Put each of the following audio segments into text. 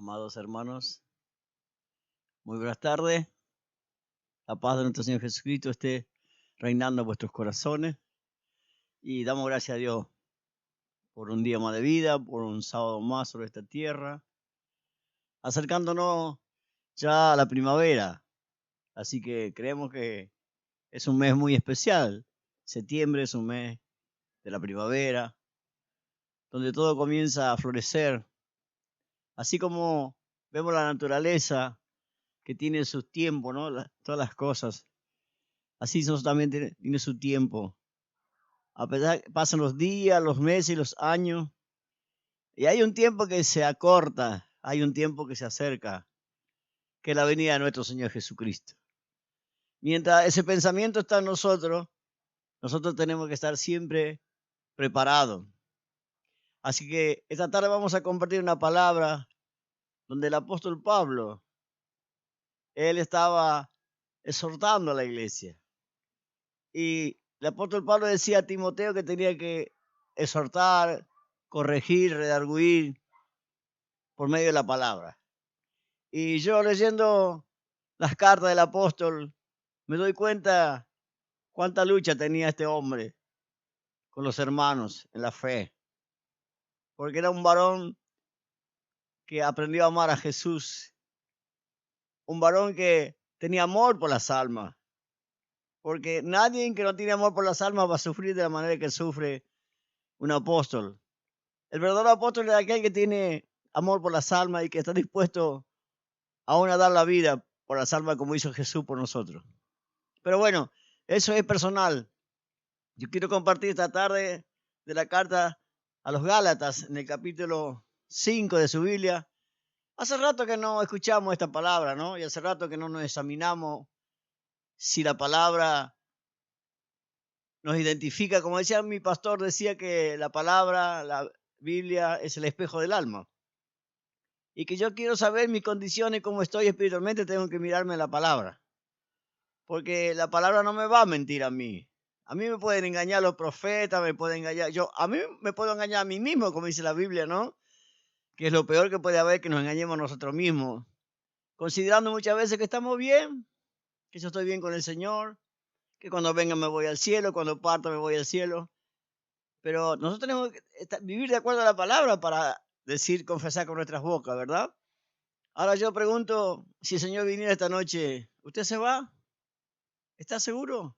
Amados hermanos, muy buenas tardes. La paz de nuestro Señor Jesucristo esté reinando en vuestros corazones. Y damos gracias a Dios por un día más de vida, por un sábado más sobre esta tierra, acercándonos ya a la primavera. Así que creemos que es un mes muy especial. Septiembre es un mes de la primavera, donde todo comienza a florecer. Así como vemos la naturaleza que tiene sus tiempos, ¿no? Todas las cosas. Así nosotros también tiene su tiempo. A pesar que pasan los días, los meses y los años, y hay un tiempo que se acorta, hay un tiempo que se acerca, que es la venida de nuestro Señor Jesucristo. Mientras ese pensamiento está en nosotros tenemos que estar siempre preparados. Así que esta tarde vamos a compartir una palabra donde el apóstol Pablo, él estaba exhortando a la iglesia. Y el apóstol Pablo decía a Timoteo que tenía que exhortar, corregir, redarguir por medio de la palabra. Y yo leyendo las cartas del apóstol me doy cuenta cuánta lucha tenía este hombre con los hermanos en la fe. Porque era un varón que aprendió a amar a Jesús. Un varón que tenía amor por las almas. Porque nadie que no tiene amor por las almas va a sufrir de la manera que sufre un apóstol. El verdadero apóstol es aquel que tiene amor por las almas y que está dispuesto aún a dar la vida por las almas como hizo Jesús por nosotros. Pero bueno, eso es personal. Yo quiero compartir esta tarde de la carta a los Gálatas en el capítulo 5 de su Biblia. Hace rato que no escuchamos esta palabra, ¿no? Y hace rato que no nos examinamos si la palabra nos identifica. Como decía mi pastor, decía que la palabra, la Biblia, es el espejo del alma. Y que yo quiero saber mis condiciones, cómo estoy espiritualmente, tengo que mirarme la palabra. Porque la palabra no me va a mentir a mí. A mí me pueden engañar los profetas, me pueden engañar. A mí me puedo engañar a mí mismo, como dice la Biblia, ¿no? Que es lo peor que puede haber, que nos engañemos nosotros mismos. Considerando muchas veces que estamos bien, que yo estoy bien con el Señor, que cuando venga me voy al cielo, cuando parto me voy al cielo. Pero nosotros tenemos que vivir de acuerdo a la palabra para decir, confesar con nuestras bocas, ¿verdad? Ahora yo pregunto, si el Señor viniera esta noche, ¿usted se va? ¿Está seguro?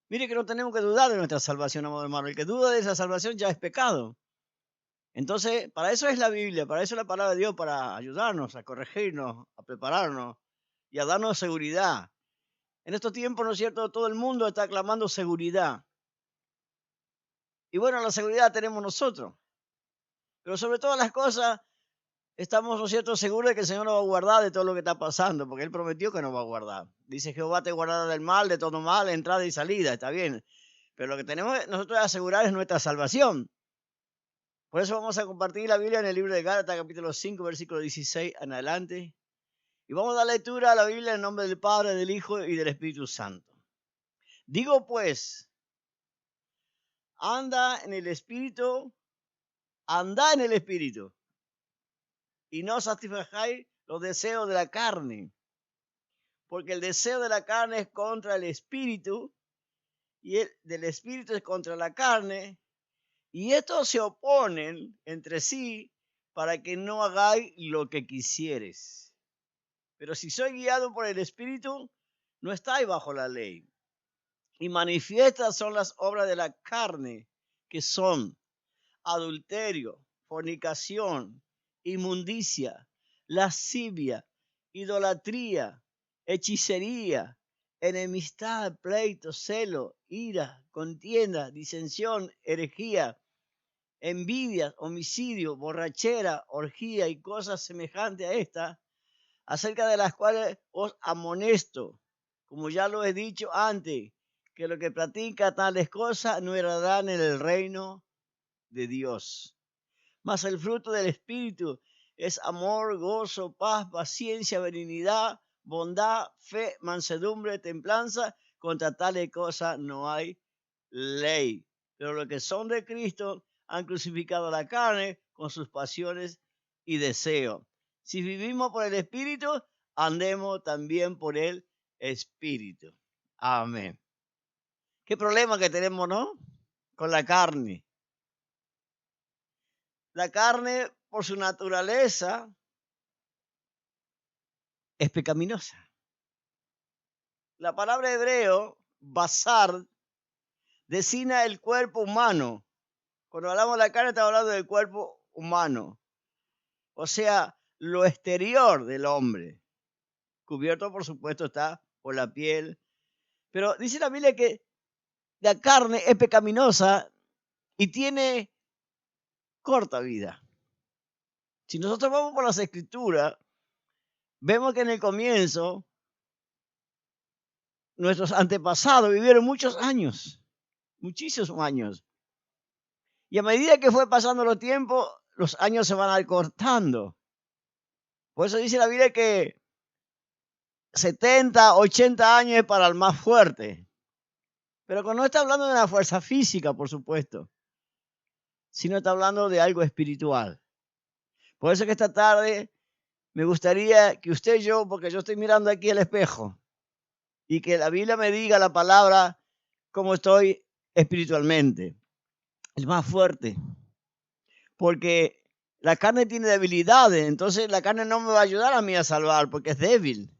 Mire que no tenemos que dudar de nuestra salvación, amado hermano. El que duda de esa salvación ya es pecado. Entonces, para eso es la Biblia, para eso es la palabra de Dios, para ayudarnos, a corregirnos, a prepararnos y a darnos seguridad. En estos tiempos, ¿no es cierto?, todo el mundo está clamando seguridad. Y bueno, la seguridad tenemos nosotros. Pero sobre todas las cosas, estamos, ¿no es cierto?, seguros de que el Señor nos va a guardar de todo lo que está pasando, porque Él prometió que nos va a guardar. Dice, Jehová te guardará del mal, de todo mal, entrada y salida, está bien. Pero lo que tenemos nosotros que asegurar es nuestra salvación. Por eso vamos a compartir la Biblia en el libro de Gálatas, capítulo 5, versículo 16 en adelante. Y vamos a dar lectura a la Biblia en nombre del Padre, del Hijo y del Espíritu Santo. Digo pues, anda en el Espíritu, y no satisfagáis los deseos de la carne. Porque el deseo de la carne es contra el Espíritu, y el del Espíritu es contra la carne, y estos se oponen entre sí para que no hagáis lo que quisieres. Pero si sois guiado por el Espíritu, no estáis bajo la ley. Y manifiestas son las obras de la carne, que son adulterio, fornicación, inmundicia, lascivia, idolatría, hechicería, enemistad, pleito, celo, ira, contienda, disensión, herejía, envidia, homicidio, borrachera, orgía y cosas semejantes a esta, acerca de las cuales os amonesto, como ya lo he dicho antes, que lo que practica tales cosas no heredarán en el reino de Dios. Mas el fruto del Espíritu es amor, gozo, paz, paciencia, benignidad, bondad, fe, mansedumbre, templanza. Contra tales cosas no hay ley. Pero los que son de Cristo han crucificado la carne con sus pasiones y deseos. Si vivimos por el Espíritu, andemos también por el Espíritu. Amén. ¿Qué problema que tenemos, no? Con la carne. La carne, por su naturaleza, es pecaminosa. La palabra hebreo, basar, designa el cuerpo humano. Cuando hablamos de la carne, estamos hablando del cuerpo humano. O sea, lo exterior del hombre. Cubierto, por supuesto, está por la piel. Pero dice la Biblia que la carne es pecaminosa y tiene corta vida. Si nosotros vamos por las Escrituras, vemos que en el comienzo nuestros antepasados vivieron muchos años, muchísimos años. Y a medida que fue pasando los tiempos, los años se van acortando. Por eso dice la Biblia que 70, 80 años es para el más fuerte. Pero no está hablando de una fuerza física, por supuesto, sino está hablando de algo espiritual. Por eso que esta tarde me gustaría que usted y yo, porque yo estoy mirando aquí el espejo, y que la Biblia me diga la palabra cómo estoy espiritualmente. El más fuerte. Porque la carne tiene debilidades, entonces la carne no me va a ayudar a mí a salvar porque es débil.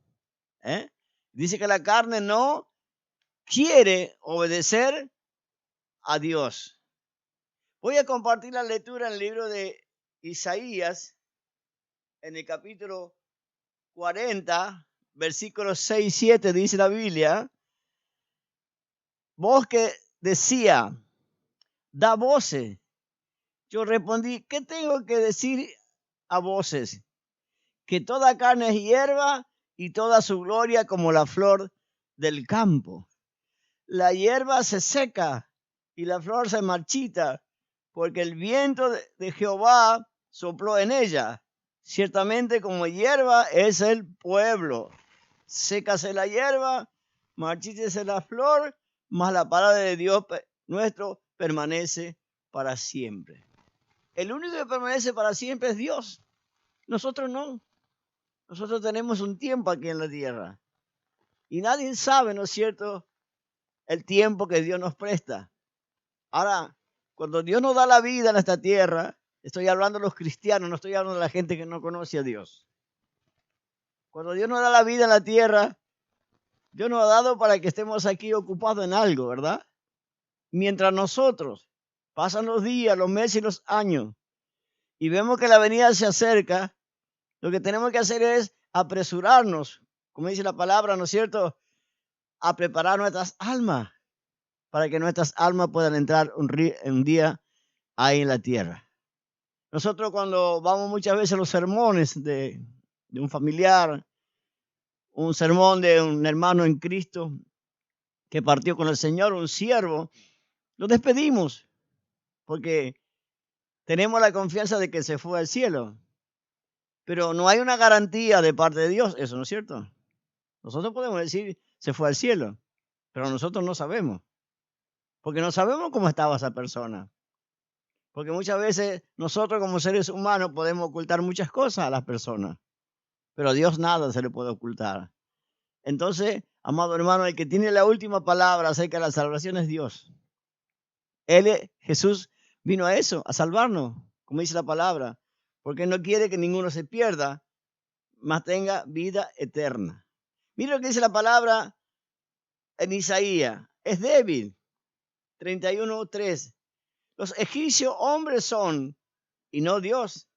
Dice que la carne no quiere obedecer a Dios. Voy a compartir la lectura en el libro de Isaías, en el capítulo 40, versículos 6 y 7, dice la Biblia. Voz que decía, da voces. Yo respondí, ¿qué tengo que decir a voces? Que toda carne es hierba y toda su gloria como la flor del campo. La hierba se seca y la flor se marchita, porque el viento de Jehová sopló en ella. Ciertamente como hierba es el pueblo. Sécase la hierba, marchítese la flor, mas la palabra de Dios nuestro permanece para siempre. El único que permanece para siempre es Dios. Nosotros no. Nosotros tenemos un tiempo aquí en la tierra. Y nadie sabe, ¿no es cierto?, el tiempo que Dios nos presta. Ahora, cuando Dios nos da la vida en esta tierra, estoy hablando de los cristianos, no estoy hablando de la gente que no conoce a Dios. Cuando Dios nos da la vida en la tierra, Dios nos ha dado para que estemos aquí ocupados en algo, ¿verdad? Mientras nosotros pasan los días, los meses y los años y vemos que la venida se acerca, lo que tenemos que hacer es apresurarnos, como dice la palabra, ¿no es cierto?, a preparar nuestras almas para que nuestras almas puedan entrar un día ahí en la tierra. Nosotros cuando vamos muchas veces a los sermones de un familiar, un sermón de un hermano en Cristo que partió con el Señor, un siervo, lo despedimos porque tenemos la confianza de que se fue al cielo. Pero no hay una garantía de parte de Dios, eso no es cierto. Nosotros podemos decir, se fue al cielo, pero nosotros no sabemos. Porque no sabemos cómo estaba esa persona. Porque muchas veces nosotros como seres humanos podemos ocultar muchas cosas a las personas. Pero a Dios nada se le puede ocultar. Entonces, amado hermano, el que tiene la última palabra acerca de la salvación es Dios. Jesús vino a eso, a salvarnos, como dice la palabra. Porque no quiere que ninguno se pierda, mas tenga vida eterna. Mira lo que dice la palabra en Isaías. Es débil. 31:3. Los egipcios hombres son, y no Dios.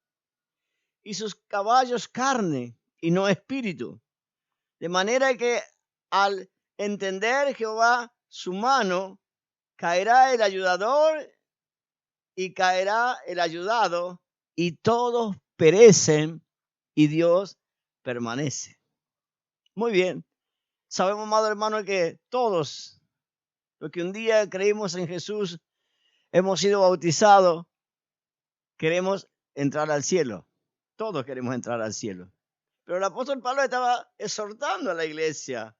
Y sus caballos carne, y no espíritu. De manera que al entender Jehová su mano, caerá el ayudador y caerá el ayudado, y todos perecen y Dios permanece. Muy bien. Sabemos, amado hermano, que todos los que un día creímos en Jesús, hemos sido bautizados, queremos entrar al cielo. Todos queremos entrar al cielo. Pero el apóstol Pablo estaba exhortando a la iglesia.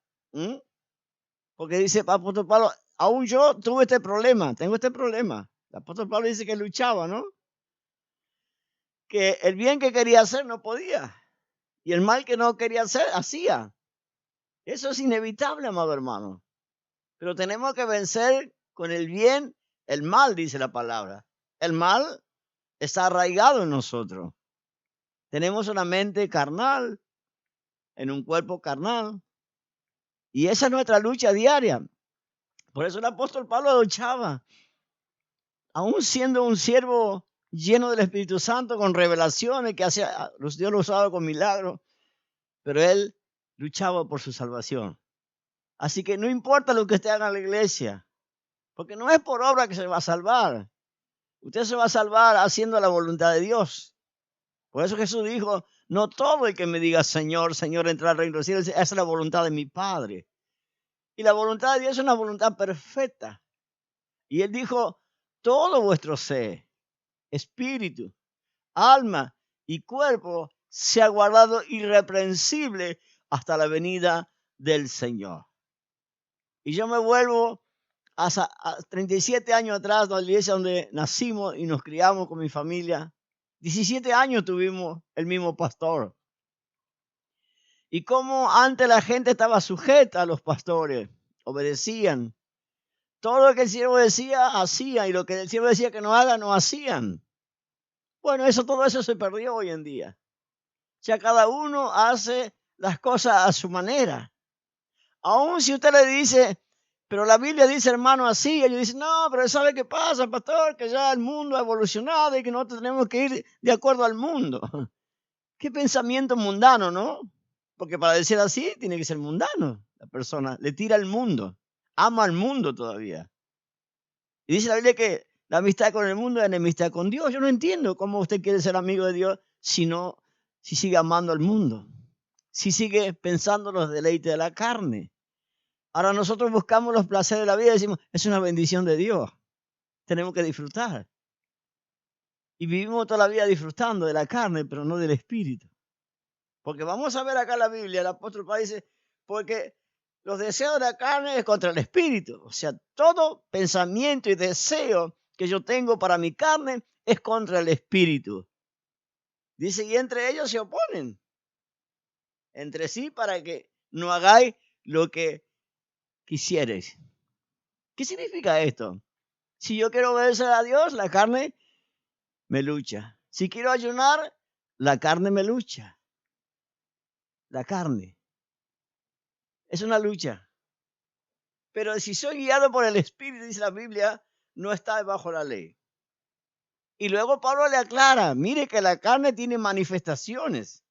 Porque dice el apóstol Pablo, aún yo tengo este problema. El apóstol Pablo dice que luchaba, ¿no? Que el bien que quería hacer no podía. Y el mal que no quería hacer, hacía. Eso es inevitable, amado hermano. Pero tenemos que vencer con el bien el mal, dice la palabra. El mal está arraigado en nosotros. Tenemos una mente carnal, en un cuerpo carnal. Y esa es nuestra lucha diaria. Por eso el apóstol Pablo luchaba. Aún siendo un siervo lleno del Espíritu Santo, con revelaciones que hacía, Dios lo usaba con milagros, pero él luchaba por su salvación. Así que no importa lo que usted haga en la iglesia, porque no es por obra que se va a salvar. Usted se va a salvar haciendo la voluntad de Dios. Por eso Jesús dijo, no todo el que me diga Señor, Señor, entra al reino de los cielos, esa es la voluntad de mi Padre. Y la voluntad de Dios es una voluntad perfecta. Y él dijo, todo vuestro ser, espíritu, alma y cuerpo se ha guardado irreprensible hasta la venida del Señor. Y yo me vuelvo a 37 años atrás, la iglesia donde nacimos y nos criamos con mi familia. 17 años tuvimos el mismo pastor. Y como antes la gente estaba sujeta a los pastores, obedecían. Todo lo que el siervo decía, hacían. Y lo que el siervo decía que no haga, no hacían. Bueno, todo eso se perdió hoy en día. Ya cada uno hace las cosas a su manera. Aún si usted le dice, pero la Biblia dice, hermano, así, ellos dicen, no, pero ¿sabe qué pasa, pastor? Que ya el mundo ha evolucionado y que nosotros tenemos que ir de acuerdo al mundo. Qué pensamiento mundano, ¿no? Porque para decir así, tiene que ser mundano. La persona le tira al mundo, ama al mundo todavía. Y dice la Biblia que la amistad con el mundo es enemistad con Dios. Yo no entiendo cómo usted quiere ser amigo de Dios si sigue amando al mundo, si sigue pensando los deleites de la carne. Ahora nosotros buscamos los placeres de la vida y decimos, es una bendición de Dios. Tenemos que disfrutar. Y vivimos toda la vida disfrutando de la carne, pero no del espíritu. Porque vamos a ver acá en la Biblia, el apóstol Pablo dice, porque los deseos de la carne es contra el espíritu. O sea, todo pensamiento y deseo que yo tengo para mi carne es contra el espíritu. Dice, y entre ellos se oponen entre sí para que no hagáis lo que quisierais. ¿Qué significa esto? Si yo quiero obedecer a Dios, la carne me lucha. Si quiero ayunar, la carne me lucha. La carne. Es una lucha. Pero si soy guiado por el Espíritu, dice la Biblia, no está bajo la ley. Y luego Pablo le aclara, mire que la carne tiene manifestaciones.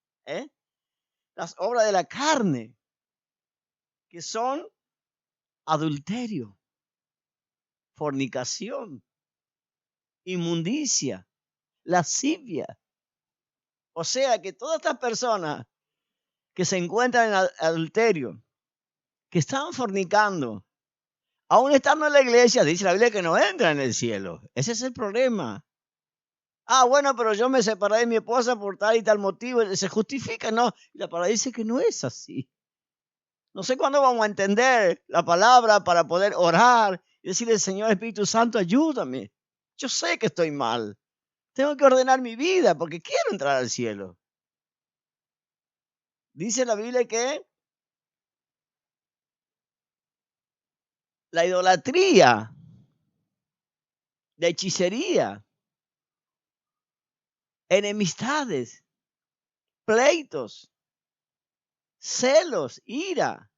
Las obras de la carne, que son adulterio, fornicación, inmundicia, lascivia. O sea que todas estas personas que se encuentran en adulterio, que están fornicando, aún estando en la iglesia, dice la Biblia que no entran en el cielo. Ese es el problema. Bueno, pero yo me separé de mi esposa por tal y tal motivo. Se justifica, no. La palabra dice que no es así. No sé cuándo vamos a entender la palabra para poder orar y decirle, Señor Espíritu Santo, ayúdame. Yo sé que estoy mal. Tengo que ordenar mi vida porque quiero entrar al cielo. Dice la Biblia que la idolatría, la hechicería, enemistades, pleitos, celos, ira,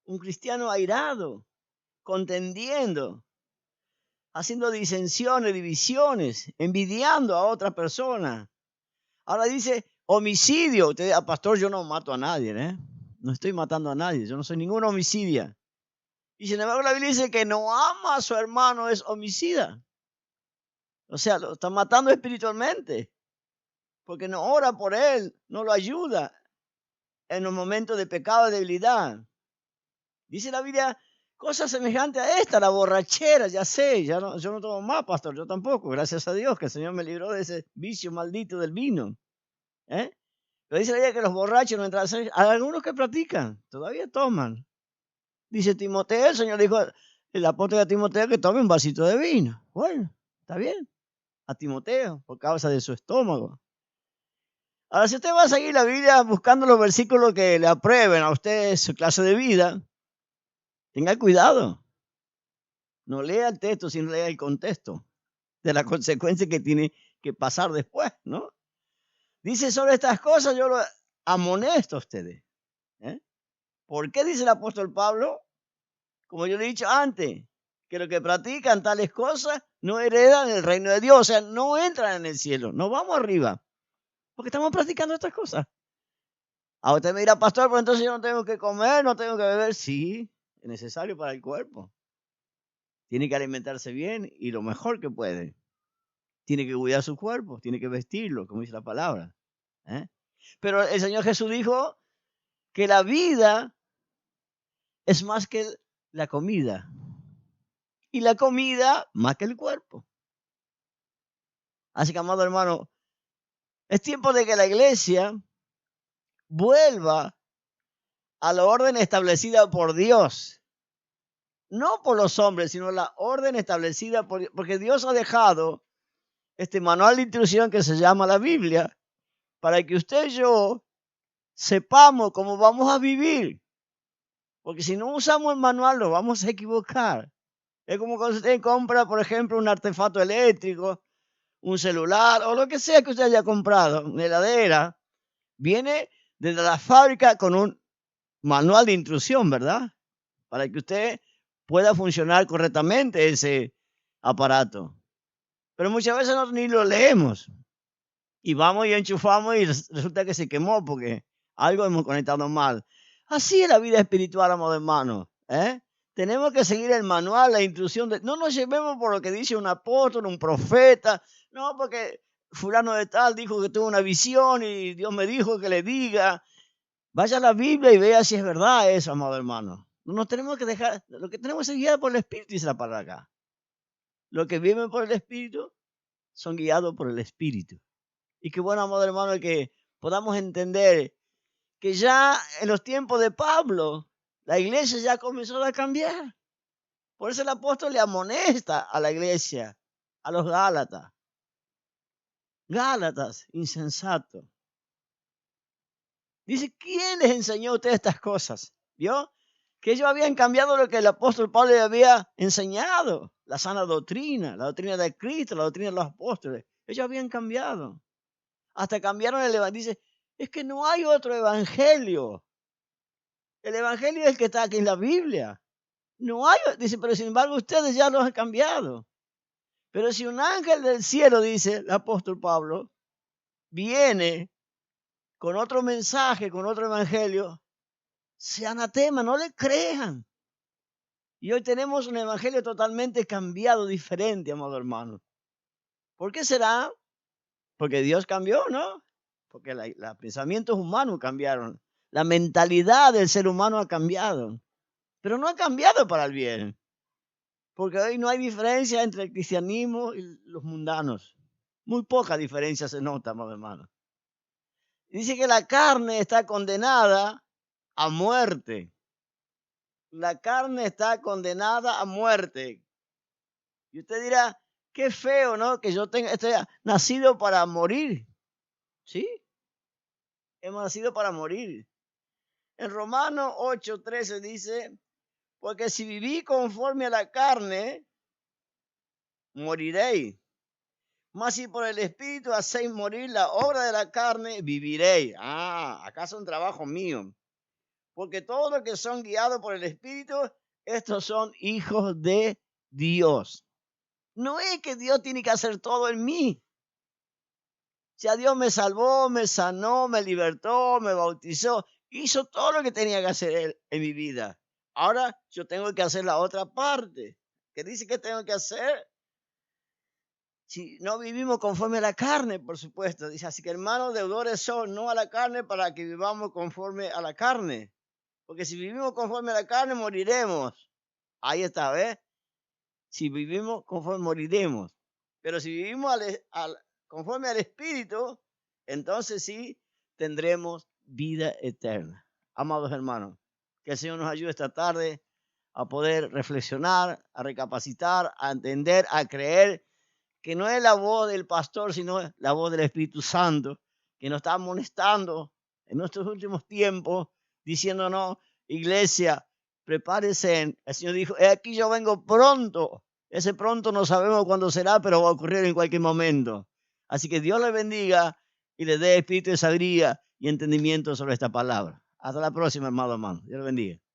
un cristiano airado, contendiendo, haciendo disensiones, divisiones, envidiando a otra persona. Ahora dice homicidio. Usted dice, pastor, yo no mato a nadie, No estoy matando a nadie, yo no soy ningún homicida. Y sin embargo la Biblia dice que no ama a su hermano es homicida. O sea, lo está matando espiritualmente. Porque no ora por él, no lo ayuda en los momentos de pecado y debilidad. Dice la Biblia, cosas semejantes a esta, la borrachera, ya sé, yo no tomo más, pastor, yo tampoco, gracias a Dios que el Señor me libró de ese vicio maldito del vino. Pero dice la Biblia que los borrachos no entran a ser, hay algunos que practican, todavía toman. Dice Timoteo, el Señor dijo, el apóstol de Timoteo que tome un vasito de vino. Bueno, está bien, a Timoteo, por causa de su estómago. Ahora, si usted va a seguir la Biblia buscando los versículos que le aprueben a usted su clase de vida, tenga cuidado. No lea el texto, sino lea el contexto de la consecuencia que tiene que pasar después, ¿no? Dice sobre estas cosas, yo lo amonesto a ustedes. ¿Eh? ¿Por qué dice el apóstol Pablo? Como yo le he dicho antes, que los que practican tales cosas no heredan el reino de Dios, o sea, no entran en el cielo, no vamos arriba, porque estamos practicando estas cosas. A usted me dirá, pastor, pero entonces yo no tengo que comer, no tengo que beber. Sí, es necesario para el cuerpo. Tiene que alimentarse bien y lo mejor que puede. Tiene que cuidar su cuerpo, tiene que vestirlo, como dice la palabra. ¿Eh? Pero el Señor Jesús dijo que la vida es más que la comida. Y la comida más que el cuerpo. Así que, amado hermano, es tiempo de que la iglesia vuelva a la orden establecida por Dios. No por los hombres, sino la orden establecida porque Dios ha dejado este manual de instrucción que se llama la Biblia para que usted y yo sepamos cómo vamos a vivir. Porque si no usamos el manual, nos vamos a equivocar. Es como cuando usted compra, por ejemplo, un artefacto eléctrico, un celular o lo que sea que usted haya comprado, una heladera. Viene desde la fábrica con un manual de instrucción, ¿verdad? Para que usted pueda funcionar correctamente ese aparato. Pero muchas veces ni lo leemos. Y vamos y enchufamos y resulta que se quemó porque algo hemos conectado mal. Así es la vida espiritual, amado hermano. Tenemos que seguir el manual, la instrucción. No nos llevemos por lo que dice un apóstol, un profeta. No, porque fulano de tal dijo que tuvo una visión y Dios me dijo que le diga. Vaya a la Biblia y vea si es verdad eso, amado hermano. No nos tenemos que dejar, lo que tenemos es guiar por el Espíritu, dice la palabra acá. Los que viven por el Espíritu son guiados por el Espíritu. Y qué bueno, amado hermano, que podamos entender que ya en los tiempos de Pablo, la iglesia ya comenzó a cambiar. Por eso el apóstol le amonesta a la iglesia, a los Gálatas. Gálatas, insensato. Dice, ¿quién les enseñó a ustedes estas cosas? ¿Vio? Que ellos habían cambiado lo que el apóstol Pablo les había enseñado. La sana doctrina, la doctrina de Cristo, la doctrina de los apóstoles. Ellos habían cambiado. Hasta cambiaron el evangelio. Dice, es que no hay otro evangelio. El evangelio es el que está aquí en la Biblia. No hay, dice, pero sin embargo ustedes ya lo han cambiado. Pero si un ángel del cielo, dice el apóstol Pablo, viene con otro mensaje, con otro evangelio, se anatema, no le crean. Y hoy tenemos un evangelio totalmente cambiado, diferente, amado hermano. ¿Por qué será? Porque Dios cambió, ¿no? Porque los pensamientos humanos cambiaron. La mentalidad del ser humano ha cambiado. Pero no ha cambiado para el bien. Porque hoy no hay diferencia entre el cristianismo y los mundanos. Muy poca diferencia se nota, amado hermano. Dice que la carne está condenada a muerte. La carne está condenada a muerte. Y usted dirá, qué feo, ¿no? Que yo esté nacido para morir. ¿Sí? Hemos nacido para morir. En Romanos 8:13 dice, porque si viví conforme a la carne, moriréis. Mas si por el Espíritu hacéis morir la obra de la carne, viviréis. Acá es un trabajo mío. Porque todos los que son guiados por el Espíritu, estos son hijos de Dios. No es que Dios tiene que hacer todo en mí. Ya Dios me salvó, me sanó, me libertó, me bautizó. Hizo todo lo que tenía que hacer Él en mi vida. Ahora yo tengo que hacer la otra parte. ¿Qué dice que tengo que hacer? Si no vivimos conforme a la carne, por supuesto. Dice, así que hermanos, deudores son, no a la carne, para que vivamos conforme a la carne. Porque si vivimos conforme a la carne, moriremos. Ahí está, ¿ves? Si vivimos conforme, moriremos. Pero si vivimos conforme al Espíritu, entonces sí tendremos vida eterna. Amados hermanos, que el Señor nos ayude esta tarde a poder reflexionar, a recapacitar, a entender, a creer que no es la voz del pastor, sino la voz del Espíritu Santo que nos está amonestando en nuestros últimos tiempos, diciéndonos, iglesia, prepárese. El Señor dijo, aquí yo vengo pronto. Ese pronto no sabemos cuándo será, pero va a ocurrir en cualquier momento. Así que Dios le bendiga y le dé espíritu de sabiduría y entendimiento sobre esta palabra. Hasta la próxima, hermano. Dios le bendiga.